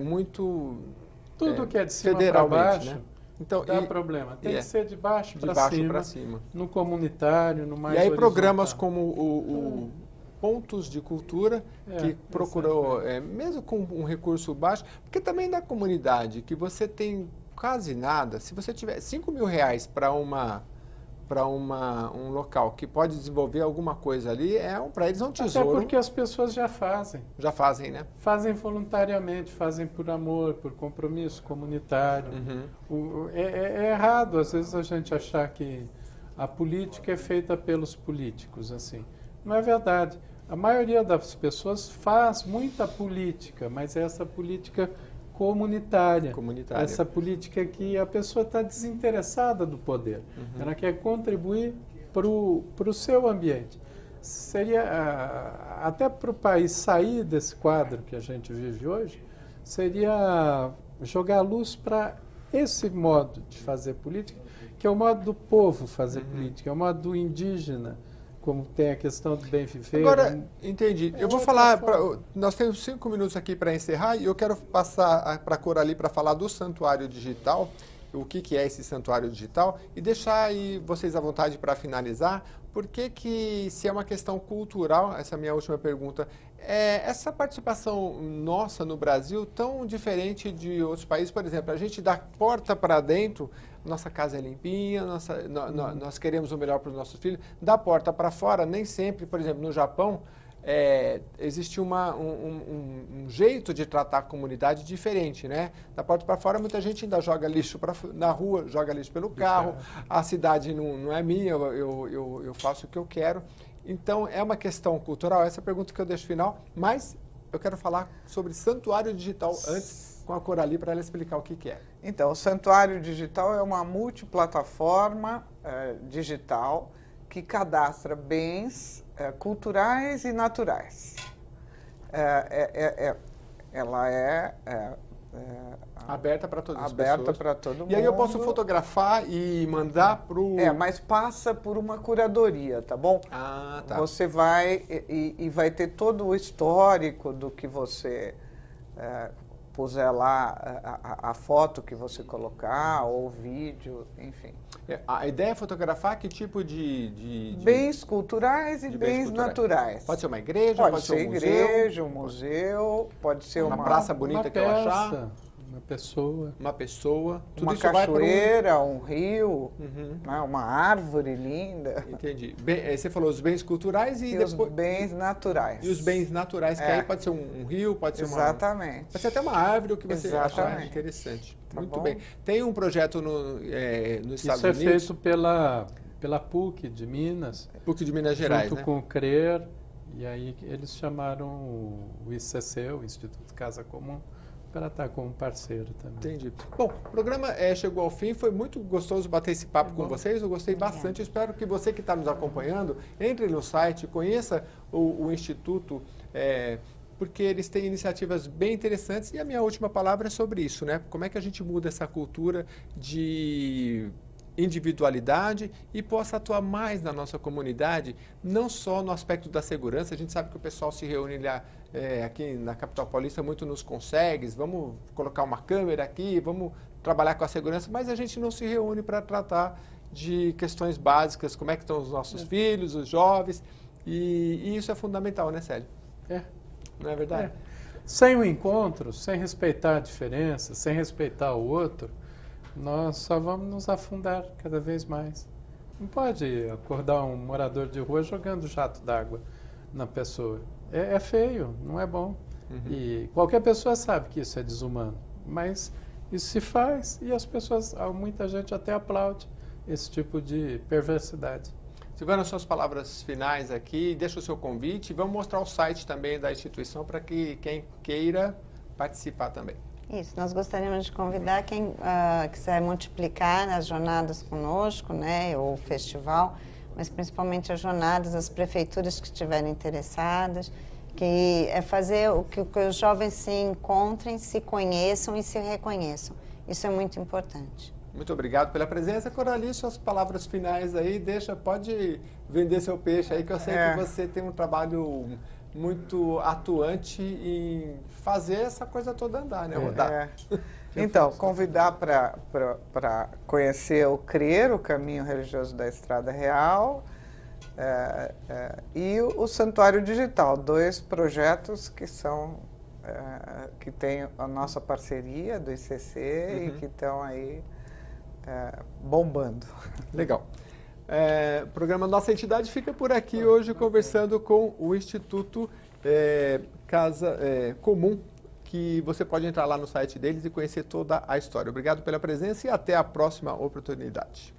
muito Tudo que é de cima para federalmente, baixo, né? Então, dá problema. Tem que ser de baixo de para baixo cima, para cima. no comunitário, no mais E aí programas horizontal. como o Pontos de Cultura, que procurou, mesmo com um recurso baixo, porque também na comunidade, que você tem quase nada, se você tiver 5 mil reais para um local que pode desenvolver alguma coisa ali, para eles é um tesouro. Até porque as pessoas já fazem. Já fazem, né? Fazem voluntariamente, fazem por amor, por compromisso comunitário. É errado, às vezes, a gente achar que a política é feita pelos políticos, assim. Não é verdade. A maioria das pessoas faz muita política, mas é essa política comunitária. Essa política que a pessoa está desinteressada do poder. Ela quer contribuir para o seu ambiente. Seria, até para o país sair desse quadro que a gente vive hoje, seria jogar luz para esse modo de fazer política, que é o modo do povo fazer política, é o modo do indígena, como tem a questão do bem viver. Agora, entendi. Eu vou falar, nós temos 5 minutos aqui para encerrar e eu quero passar para a Coralie para falar do Santuário Digital, o que é esse Santuário Digital, e deixar aí vocês à vontade para finalizar, porque que, se é uma questão cultural, essa é a minha última pergunta, essa participação nossa no Brasil tão diferente de outros países, por exemplo, a gente da porta para dentro, nossa casa é limpinha, nós queremos o melhor para os nossos filhos, da porta para fora, nem sempre, por exemplo, no Japão, existe um jeito de tratar a comunidade diferente, né? Da porta para fora, muita gente ainda joga lixo na rua, joga lixo pelo carro, a cidade não é minha, eu faço o que eu quero. Então, é uma questão cultural, essa é a pergunta que eu deixo final, mas eu quero falar sobre Santuário Digital antes com a Coralie para ela explicar o que é. Então, o Santuário Digital é uma multiplataforma digital que cadastra bens culturais e naturais. Ela é Aberta para todas as aberta pessoas. para todo mundo. E aí eu posso fotografar e mandar para o... Mas passa por uma curadoria, tá bom? Ah, tá. Você vai e vai ter todo o histórico do que você puser lá, a foto que você colocar, ou o vídeo, enfim. A ideia é fotografar que tipo de Bens culturais e de bens culturais? naturais. Pode ser uma igreja, Pode ser um museu, igreja, um museu, pode ser uma uma praça bonita uma que eu achar, peça, uma pessoa. uma pessoa. Tudo uma isso vai para cachoeira, um rio, né, uma árvore linda. Entendi. Você falou os bens culturais E depois... os bens naturais. E os bens naturais, que aí pode ser um rio, pode ser Exatamente. pode ser até uma árvore, o que você achar Exatamente. interessante. Tá Muito bom? bem. Tem um projeto nos Estados Isso é Unidos, feito pela PUC de Minas, PUC de Minas Gerais, junto né? com o CRER, e aí eles chamaram o ICC, o Instituto Casa Comum, para estar como parceiro também. Entendi. Bom, o programa chegou ao fim, foi muito gostoso bater esse papo com vocês, eu gostei bastante, espero que você que está nos acompanhando, entre no site, conheça o Instituto, porque eles têm iniciativas bem interessantes, e a minha última palavra é sobre isso, né? Como é que a gente muda essa cultura de individualidade e possa atuar mais na nossa comunidade, não só no aspecto da segurança. A gente sabe que o pessoal se reúne lá aqui na capital paulista muito nos consegues, vamos colocar uma câmera aqui, vamos trabalhar com a segurança, mas a gente não se reúne para tratar de questões básicas, como é que estão os nossos filhos, os jovens, e isso é fundamental, né, Célio? Não é verdade? Sem o encontro, sem respeitar a diferença, sem respeitar o outro, nós só vamos nos afundar cada vez mais. Não pode acordar um morador de rua jogando jato d'água na pessoa. É feio, não é bom. E qualquer pessoa sabe que isso é desumano, mas isso se faz e as pessoas, muita gente até aplaude esse tipo de perversidade. Silvana, suas palavras finais aqui, deixa o seu convite e vamos mostrar o site também da instituição para que quem queira participar também. Isso, nós gostaríamos de convidar quem quiser multiplicar as jornadas conosco, né, ou o festival, mas principalmente as jornadas, as prefeituras que estiverem interessadas, que é fazer que os jovens se encontrem, se conheçam e se reconheçam. Isso é muito importante. Muito obrigado pela presença. Coralie, suas palavras finais aí, pode vender seu peixe aí, que eu sei que você tem um trabalho muito atuante em fazer essa coisa toda andar, né? Rodar. Então, convidar para conhecer o CRER, o Caminho Religioso da Estrada Real, e o Santuário Digital, 2 projetos que são que tem a nossa parceria do ICC e que estão aí bombando. Legal. O programa Nossa Entidade fica por aqui hoje conversando com o Instituto Casa Comum, que você pode entrar lá no site deles e conhecer toda a história. Obrigado pela presença e até a próxima oportunidade.